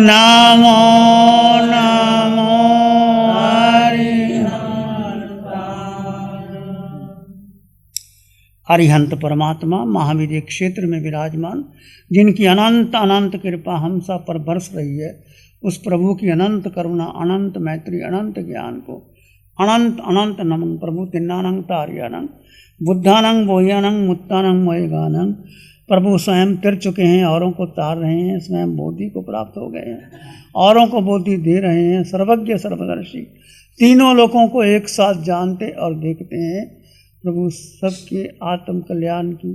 नमो नमो अरिहंत परमात्मा महावीर क्षेत्र में विराजमान, जिनकी अनंत अनंत कृपा हम सब पर बरस रही है, उस प्रभु की अनंत करुणा, अनंत मैत्री, अनंत ज्ञान को अनंत अनंत नमन। प्रभु तिन्नानंग तार्यानंग बुद्धानंग बोह्यानंग मुत्तानंग मयगानंग। प्रभु स्वयं तिर चुके हैं, औरों को तार रहे हैं, स्वयं बोधि को प्राप्त हो गए हैं, औरों को बोधि दे रहे हैं। सर्वज्ञ सर्वदर्शी, तीनों लोगों को एक साथ जानते और देखते हैं। प्रभु सबके आत्म कल्याण की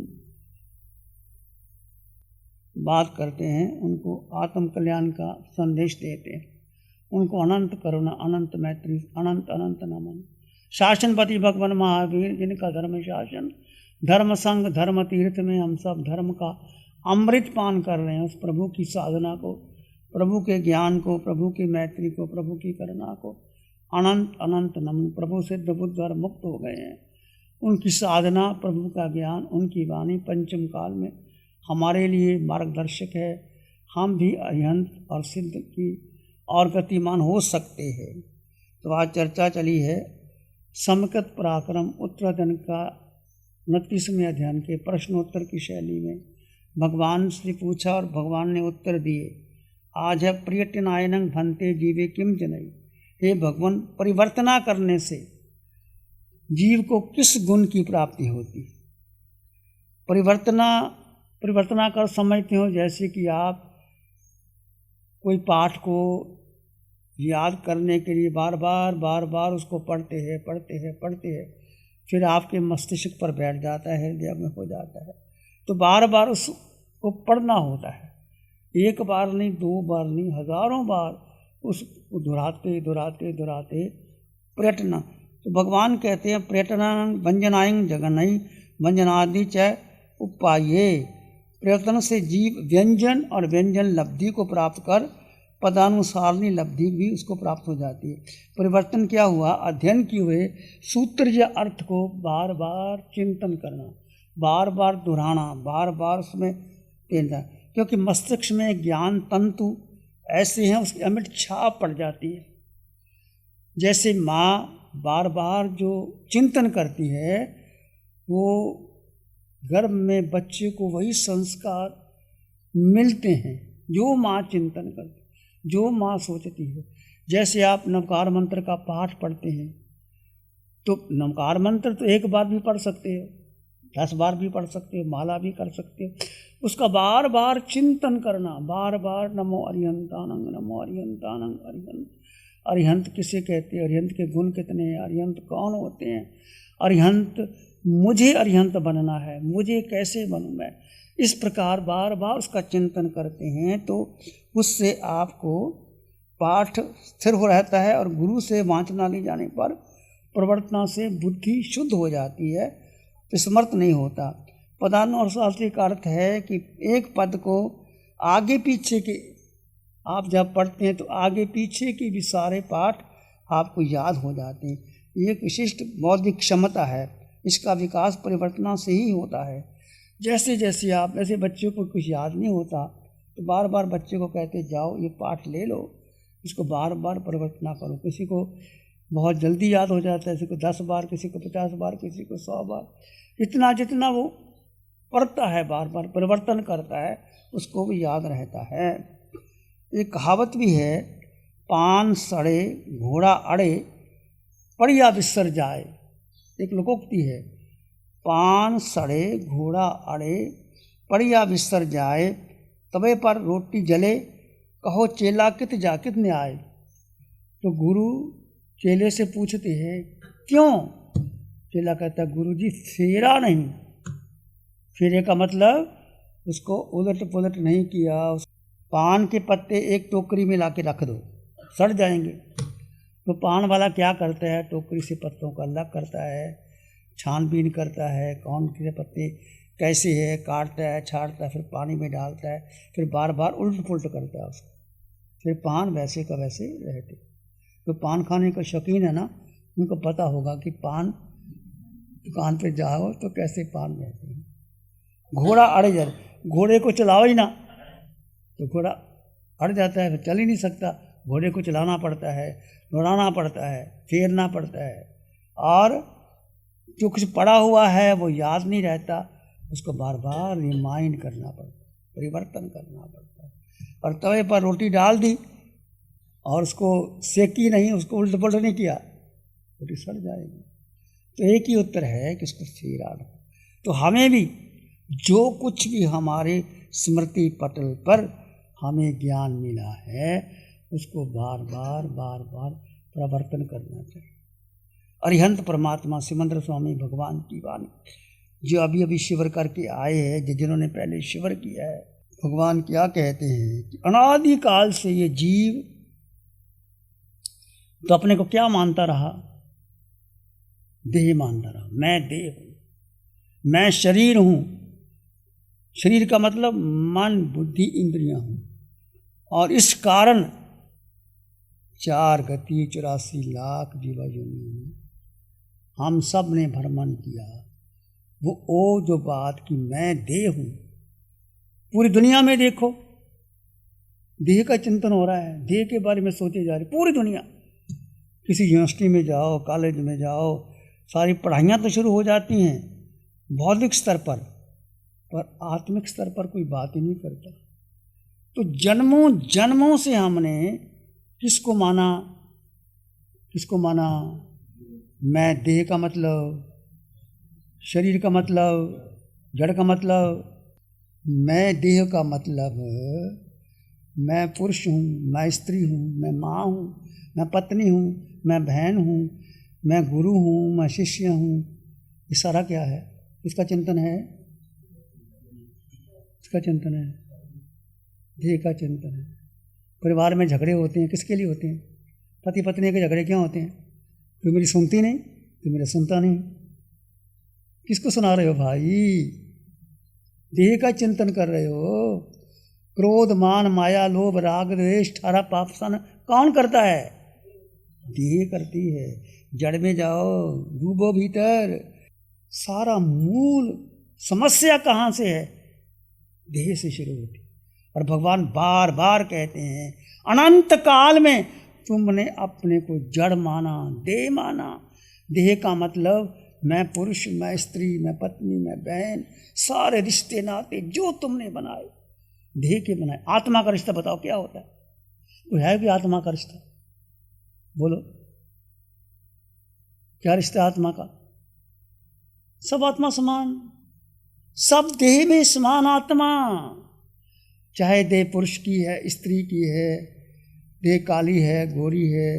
बात करते हैं, उनको आत्म कल्याण का संदेश देते हैं, उनको अनंत करुणा, अनंत मैत्री, अनंत अनंत नमन। शासनपति भगवान महावीर, जिनका धर्म शासन, धर्म संग, धर्म तीर्थ में हम सब धर्म का अमृत पान कर रहे हैं, उस प्रभु की साधना को, प्रभु के ज्ञान को, प्रभु की मैत्री को, प्रभु की करुणा को अनंत अनंत नमन। प्रभु सिद्ध बुद्ध और मुक्त हो गए हैं, उनकी साधना, प्रभु का ज्ञान, उनकी वाणी पंचम काल में हमारे लिए मार्गदर्शक है। हम भी अरिहंत और सिद्ध की और गतिमान हो सकते हैं। तो आज चर्चा चली है समकृत पराक्रम उत्तराधन का 29वें अध्ययन के प्रश्नोत्तर की शैली में। भगवान से पूछा और भगवान ने उत्तर दिए। आज है प्रियटिनायनंग भन्ते जीवे किम जनई। हे भगवान, परिवर्तना करने से जीव को किस गुण की प्राप्ति होती। परिवर्तना कर समझते हो, जैसे कि आप कोई पाठ को याद करने के लिए बार बार उसको पढ़ते हैं, फिर आपके मस्तिष्क पर बैठ जाता है, हृदय में हो जाता है। तो बार बार उसको पढ़ना होता है, एक बार नहीं, दो बार नहीं, हजारों बार उसको दोहराते प्रयत्न। तो भगवान कहते हैं प्रयत्न व्यंजनायंग जगनई व्यंजनादि च उपाये। प्रयत्न से जीव व्यंजन और व्यंजन लब्धि को प्राप्त कर पदानुसारणी लब्धि भी उसको प्राप्त हो जाती है। परिवर्तन क्या हुआ? अध्ययन किए हुए सूत्र या अर्थ को बार बार चिंतन करना, बार बार दोहराना, बार बार उसमें देना, क्योंकि मस्तिष्क में ज्ञान तंतु ऐसे हैं, उसकी अमिट छाप पड़ जाती है। जैसे माँ बार बार जो चिंतन करती है, वो गर्भ में बच्चे को वही संस्कार मिलते हैं जो माँ चिंतन करती, जो माँ सोचती है। जैसे आप नवकार मंत्र का पाठ पढ़ते हैं, तो नवकार मंत्र तो एक बार भी पढ़ सकते हो, 10 बार भी पढ़ सकते हो, माला भी कर सकते हो। उसका बार बार चिंतन करना, बार बार नमो अरिहंतानंग, नमो अरिहंतानंग। अरिहंत, अरिहंत किसे कहते हैं? अरिहंत के गुण कितने हैं? अरिहंत कौन होते हैं? अरिहंत, मुझे अरिहंत बनना है, मुझे कैसे बनूं मैं? इस प्रकार बार बार उसका चिंतन करते हैं, तो उससे आपको पाठ स्थिर हो रहता है और गुरु से वांछना ले जाने पर प्रवर्तना से बुद्धि शुद्ध हो जाती है, विस्मृत नहीं होता। पदानुशास्त्री का अर्थ है कि एक पद को आगे पीछे के आप जब पढ़ते हैं तो आगे पीछे की भी सारे पाठ आपको याद हो जाते हैं। ये एक विशिष्ट बौद्धिक क्षमता है, इसका विकास परिवर्तना से ही होता है। जैसे जैसे आप, जैसे बच्चों को कुछ याद नहीं होता तो बार बार बच्चे को कहते जाओ ये पाठ ले लो, इसको बार बार परिवर्तना करो। किसी को बहुत जल्दी याद हो जाता है, किसी को 10 बार, किसी को 50 बार, किसी को 100 बार। इतना जितना वो पढ़ता है, बार बार परिवर्तन करता है, उसको भी याद रहता है। एक कहावत भी है, पान सड़े घोड़ा अड़े पड़िया बिसर जाए। एक लोकोक्ति है, पान सड़े घोड़ा अड़े पड़िया बिसर जाए, तवे पर रोटी जले कहो चेला कित जा कित ने आए। तो गुरु चेले से पूछते हैं क्यों? चेला कहता है गुरु जी फेरा नहीं। फेरे का मतलब उसको उलट पुलट नहीं किया। पान के पत्ते एक टोकरी में ला के रख दो, सड़ जाएंगे। तो पान वाला क्या करता है? टोकरी से पत्तों को अलग करता है, छानबीन करता है, कौन से पत्ते कैसे है, काटता है, छाड़ता है, फिर पानी में डालता है, फिर बार बार उल्ट पुलट करता है उसको, फिर पान वैसे का वैसे रहते। तो पान खाने का शौकीन है ना, उनको पता होगा कि पान दुकान पे जाओ तो कैसे पान रहते हैं। घोड़ा अड़े जाए, घोड़े को चलाओ ही ना तो घोड़ा अड़ जाता है, फिर चल ही नहीं सकता, घोड़े को चलाना पड़ता है, दौड़ाना पड़ता है, फेरना पड़ता है, और जो कुछ पड़ा हुआ है वो याद नहीं रहता, उसको बार बार रिमाइंड करना पड़ता है, परिवर्तन करना पड़ता है। और तवे पर रोटी डाल दी और उसको सेकी नहीं, उसको उल्ट पुल्ट नहीं किया, रोटी सड़ जाएगी। तो एक ही उत्तर है कि उसको फेरा दो। तो हमें भी जो कुछ भी हमारे स्मृति पटल पर हमें ज्ञान मिला है उसको बार बार परिवर्तन करना चाहिए। अरिहंत परमात्मा सिमंदर स्वामी भगवान की वाणी जो अभी अभी शिविर करके आए हैं, जिन्होंने पहले शिविर किया है, भगवान क्या कहते हैं कि अनादि काल से ये जीव तो अपने को क्या मानता रहा? देह मानता रहा। मैं देह हूँ, मैं शरीर हूँ। शरीर का मतलब मन बुद्धि इंद्रियां हूँ। और इस कारण 4 गति 84 लाख जीवा योनि में हम सब ने भ्रमण किया। वो जो बात कि मैं देह हूँ, पूरी दुनिया में देखो देह का चिंतन हो रहा है, देह के बारे में सोचे जा रहे पूरी दुनिया। किसी यूनिवर्सिटी में जाओ, कॉलेज में जाओ, सारी पढ़ाइयाँ तो शुरू हो जाती हैं भौतिक स्तर पर आत्मिक स्तर पर कोई बात ही नहीं करता। तो जन्मों जन्मों से हमने किसको माना? मैं देह का मतलब, शरीर का मतलब, जड़ का मतलब। मैं देह का मतलब मैं पुरुष हूँ, मैं स्त्री हूँ, मैं माँ हूँ, मैं पत्नी हूँ, मैं बहन हूँ, मैं गुरु हूँ, मैं शिष्य हूँ। ये सारा क्या है? इसका चिंतन है, इसका चिंतन है, देह का चिंतन है। परिवार में झगड़े होते हैं, किसके लिए होते हैं? पति पत्नी के झगड़े क्यों होते हैं? तू मेरी सुनती नहीं, तू मेरा सुनता नहीं। किसको सुना रहे हो भाई? देह का चिंतन कर रहे हो। क्रोध मान माया लोभ राग द्वेष 18 पाप सन कौन करता है? देह करती है। जड़ में जाओ, डूबो भीतर। सारा मूल समस्या कहाँ से है? देह से शुरू होती। और भगवान बार बार कहते हैं अनंत काल में तुमने अपने को जड़ माना, देह माना। देह का मतलब मैं पुरुष, मैं स्त्री, मैं पत्नी, मैं बहन, सारे रिश्ते नाते जो तुमने बनाए देह के बनाए। आत्मा का रिश्ता बताओ क्या होता है? कोई है कि आत्मा का रिश्ता? बोलो क्या रिश्ता आत्मा का? सब आत्मा समान, सब देह में समान आत्मा। चाहे देह पुरुष की है, स्त्री की है, देह काली है, गोरी है,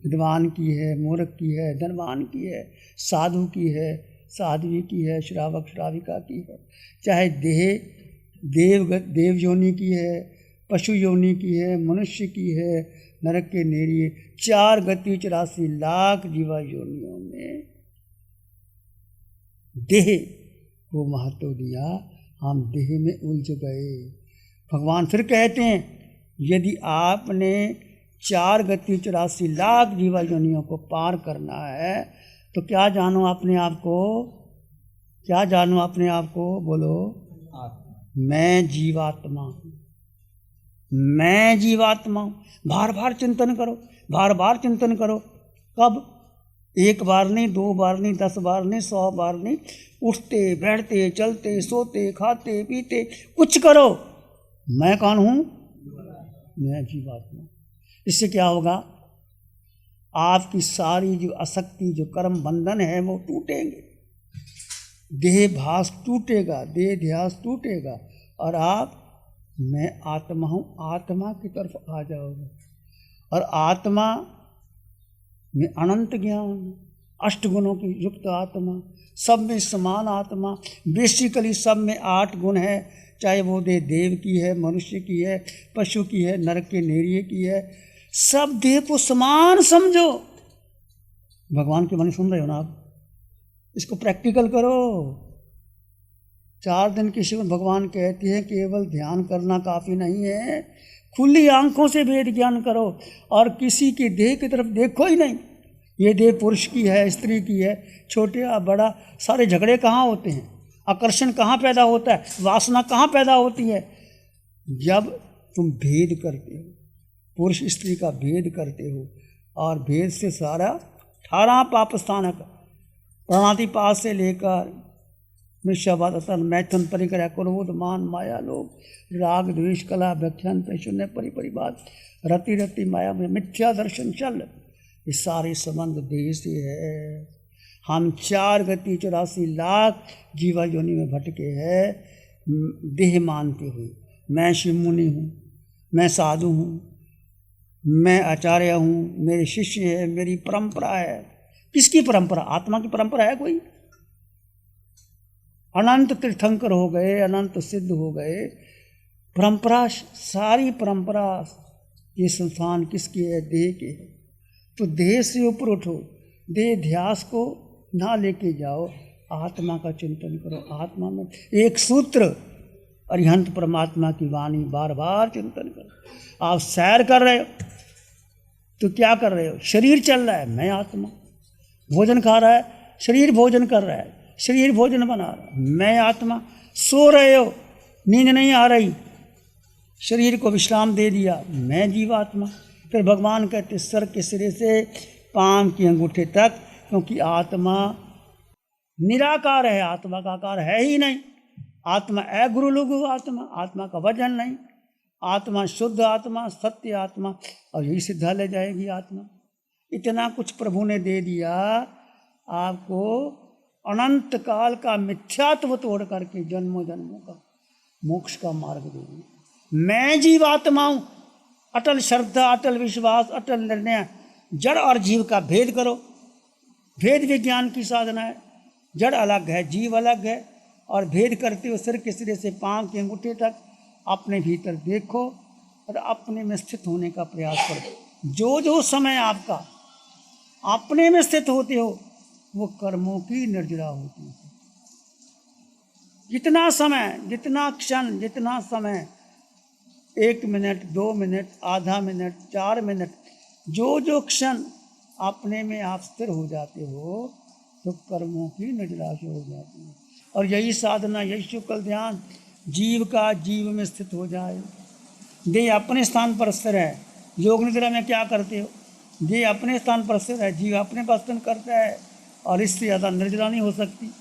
विद्वान की है, मूर्ख की है, धनवान की है, साधु की है, साध्वी की है, श्रावक श्राविका की है। चाहे देह देव योनि की है, पशु योनि की है, मनुष्य की है, नरक के नेरिए 4 गति 84 लाख जीवा योनियों में देह को महत्व दिया। हम देह में उलझ गए। भगवान फिर कहते हैं यदि आपने 4 गति 84 लाख जीवा योनियों को पार करना है तो क्या जानो अपने आप को? क्या जानो अपने आप को? बोलो मैं जीवात्मा हूँ, मैं जीवात्मा हूँ। बार बार चिंतन करो, बार बार चिंतन करो। कब? 1 बार नहीं, 2 बार नहीं, 10 बार नहीं, 100 बार नहीं। उठते बैठते चलते सोते खाते पीते कुछ करो। मैं कौन हूँ? मैं जीवात्मा। इससे क्या होगा? आपकी सारी जो आसक्ति, जो कर्म बंधन है वो टूटेंगे। देह भास टूटेगा, देह ध्यास टूटेगा और आप मैं आत्मा हूँ, आत्मा की तरफ आ जाओगे। और आत्मा में अनंत ज्ञान, 8 गुणों की युक्त आत्मा, सब में समान आत्मा। बेसिकली सब में 8 गुण है, चाहे वो देव की है, मनुष्य की है, पशु की है, नरक के नेरिये की है। सब देह को समान समझो। भगवान की वाणी सुन रहे हो ना आप? इसको प्रैक्टिकल करो। 4 दिन की शिविर भगवान कहती है केवल ध्यान करना काफ़ी नहीं है, खुली आंखों से वेद ज्ञान करो और किसी के देह की तरफ देखो ही नहीं। ये देह पुरुष की है, स्त्री की है, छोटे या बड़ा, सारे झगड़े कहाँ होते हैं? आकर्षण कहाँ पैदा होता है? वासना कहाँ पैदा होती है? जब तुम भेद करते हो, पुरुष स्त्री का भेद करते हो, और भेद से सारा 18 पाप स्थानक प्राणातिपात से लेकर मिश्रवादन मैथुन परिग्रह क्रोध मान माया लोभ राग द्वेष कला व्याख्यान शून्य परिबाद रति रति माया में मिथ्या दर्शन चल, ये सारे संबंध देह से है। हम 4 गति 84 लाख जीवा योनि में भटके हैं देह मानते हुए। मैं शिव मुनि हूँ, मैं साधु हूँ, मैं आचार्य हूँ, मेरे शिष्य है, मेरी परंपरा है। किसकी परंपरा? आत्मा की परंपरा है कोई? अनंत तीर्थंकर हो गए, अनंत सिद्ध हो गए, परंपरा सारी परंपरा ये संस्थान किसकी है? देह के है। तो देह से ऊपर उठो, देह ध्यास को ना लेके जाओ, आत्मा का चिंतन करो। आत्मा में एक सूत्र अरिहंत परमात्मा की वाणी बार बार चिंतन करो। आप सैर कर रहे हो तो क्या कर रहे हो? शरीर चल रहा है, मैं आत्मा। भोजन खा रहा है, शरीर भोजन कर रहा है, शरीर भोजन बना रहा है, मैं आत्मा। सो रहे हो, नींद नहीं आ रही, शरीर को विश्राम दे दिया, मैं जीवात्मा। फिर भगवान कहते सर के सिरे से पांव की अंगूठे तक, क्योंकि आत्मा निराकार है, आत्मा का आकार है ही नहीं। आत्मा गुरु लघु आत्मा, आत्मा का वजन नहीं, आत्मा शुद्ध आत्मा, सत्य आत्मा, और यही सिद्धालय जाएगी आत्मा। इतना कुछ प्रभु ने दे दिया आपको, अनंत काल का मिथ्यात्व तोड़ करके जन्मों जन्मों का मोक्ष का मार्ग दे दिया। मैं जीवात्मा हूँ, अटल श्रद्धा, अटल विश्वास, अटल निर्णय। जड़ और जीव का भेद करो, भेद विज्ञान की साधना है। जड़ अलग है, जीव अलग है, और भेद करते हो सिर के सिरे से पांव के अंगूठे तक। अपने भीतर देखो और अपने में स्थित होने का प्रयास करो। जो जो समय आपका अपने में स्थित होते हो, वो कर्मों की निर्जरा होती है। जितना समय, जितना क्षण, जितना समय, 1 मिनट, 2 मिनट, आधा मिनट, 4 मिनट, जो जो क्षण अपने में आप स्थिर हो जाते हो, तो कर्मों की निर्जरा से हो जाती है। और यही साधना, यही शुक्ल ध्यान, जीव का जीव में स्थित हो जाए। देह अपने स्थान पर स्थिर है। योग निद्रा में क्या करते हो? देह अपने स्थान पर स्थिर है, जीव अपने पर स्थिर करता है, और इससे ज़्यादा निर्जरा नहीं हो सकती।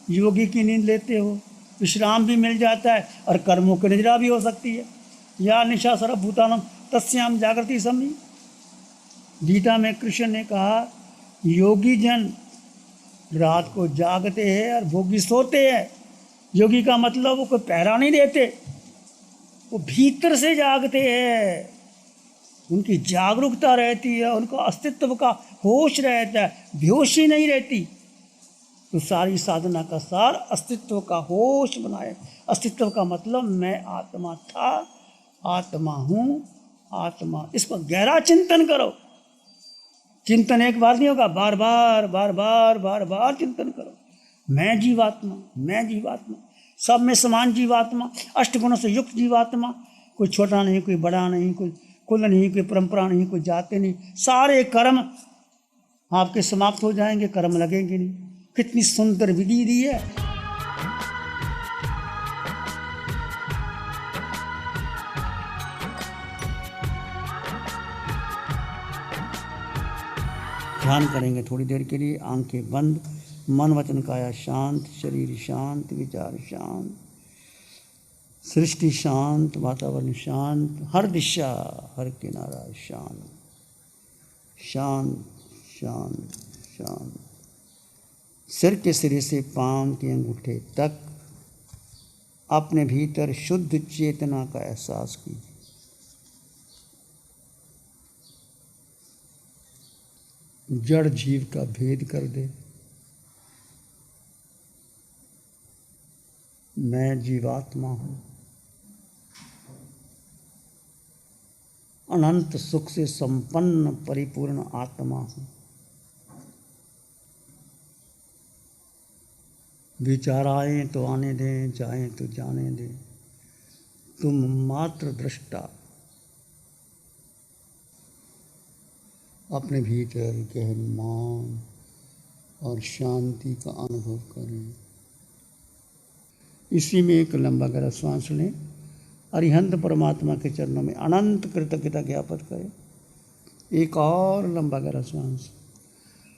योगी की नींद लेते हो, विश्राम भी मिल जाता है, और कर्मों की निर्जरा भी हो सकती है। या निशा सर्वभूतानां तस्याम जागृति समि। गीता में कृष्ण ने कहा, योगी जन रात को जागते हैं और भोगी सोते हैं। योगी का मतलब वो कोई पहरा नहीं देते, वो भीतर से जागते हैं, उनकी जागरूकता रहती है, उनका अस्तित्व का होश रहता है, बेहोशी नहीं रहती। तो सारी साधना का सार अस्तित्व का होश बनाए। अस्तित्व का मतलब मैं आत्मा था, आत्मा हूँ, आत्मा। इसको गहरा चिंतन करो। चिंतन एक बार नहीं होगा, बार बार बार बार बार बार चिंतन करो। मैं जीवात्मा, मैं जीवात्मा, सब में समान जीवात्मा, 8 गुणों से युक्त जीवात्मा। कोई छोटा नहीं, कोई बड़ा नहीं, कोई कुल नहीं, कोई परंपरा नहीं, कोई जाति नहीं। सारे कर्म आपके समाप्त हो जाएंगे, कर्म लगेंगे नहीं। कितनी सुंदर विधि दी है। ध्यान करेंगे थोड़ी देर के लिए, आंखें बंद, मन वचन काया शांत, शरीर शांत, विचार शांत, सृष्टि शांत, वातावरण शांत, हर दिशा, हर किनारा शांत, शांत शांत शांत। सिर के सिरे से पांव के अंगूठे तक अपने भीतर शुद्ध चेतना का एहसास कीजिए। जड़ जीव का भेद कर दे। मैं जीवात्मा हूँ, अनंत सुख से संपन्न परिपूर्ण आत्मा हूँ। विचार आए तो आने दें, जाएं तो जाने दें, तुम मात्र दृष्टा। अपने भीतर गहन मौन और शांति का अनुभव करें। इसी में एक लंबा गहरा श्वास लें अरिहंत परमात्मा के चरणों में अनंत कृतज्ञता ज्ञापन करें। एक और लंबा गहरा श्वास।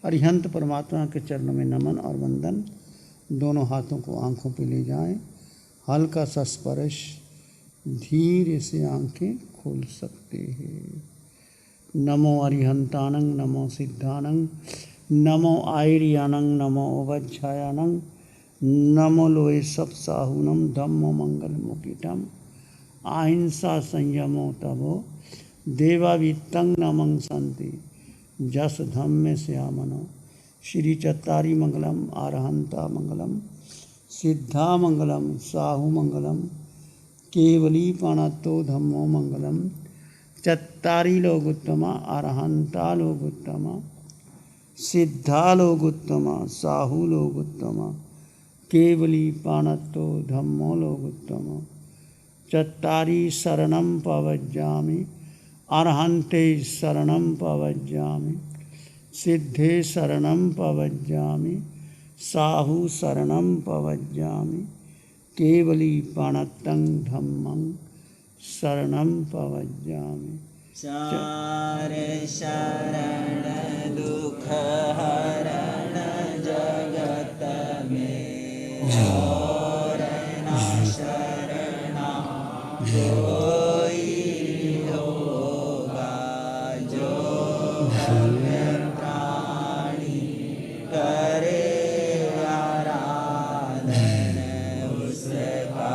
अरिहंत परमात्मा के चरणों में नमन और वंदन। दोनों हाथों को आंखों पे ले जाएं। हल्का सा स्पर्श, धीरे से आंखें खोल सकते हैं। नमो अरिहंतानंग, नमो सिद्धानंग, नमो आयर्यानंग, नमो उवज्झायानंग, नमो लोए सब साहुनम, धम्मो मंगल मुकीटम, अहिंसा संयमो तभो देवावित्तं नमं संति, जस धम्मे श्यामनो। श्री चत्तारी मंगलम, आरहंता मंगलम, सिद्धा मंगलम, साहु मंगलम, केवली पाणत्तो धम्मो मंगलम। चत्तारी लोगोत्तमा, आरहंता लोगोत्तमा, सिद्धा लोगोत्तमा, साहु लोगोत्तमा, केवली पाणत्तो धम्मो लोगोत्तमा। चत्तारी शरणं पवज्जामि, अरहन्ते शरणं पवज्जामि, सिद्धे शरणं पवज्जामि, साहु शरणं पवज्जामि, केवली पाणत्तं धम्मं शरणं पवज्जामि। चार शरण दुख हरण जगत में, और न शरणा कोई होगा, जो भव्य प्राणी करे आराधन उसका।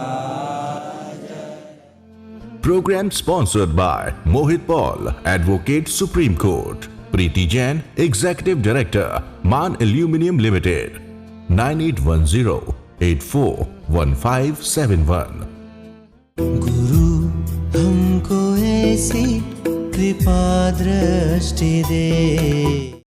Program sponsored by Mohit Paul, Advocate, Supreme Court. Preeti Jain, Executive Director, Man Aluminium Limited. 9810841571। गुरु हमको ऐसी कृपा दृष्टि दे।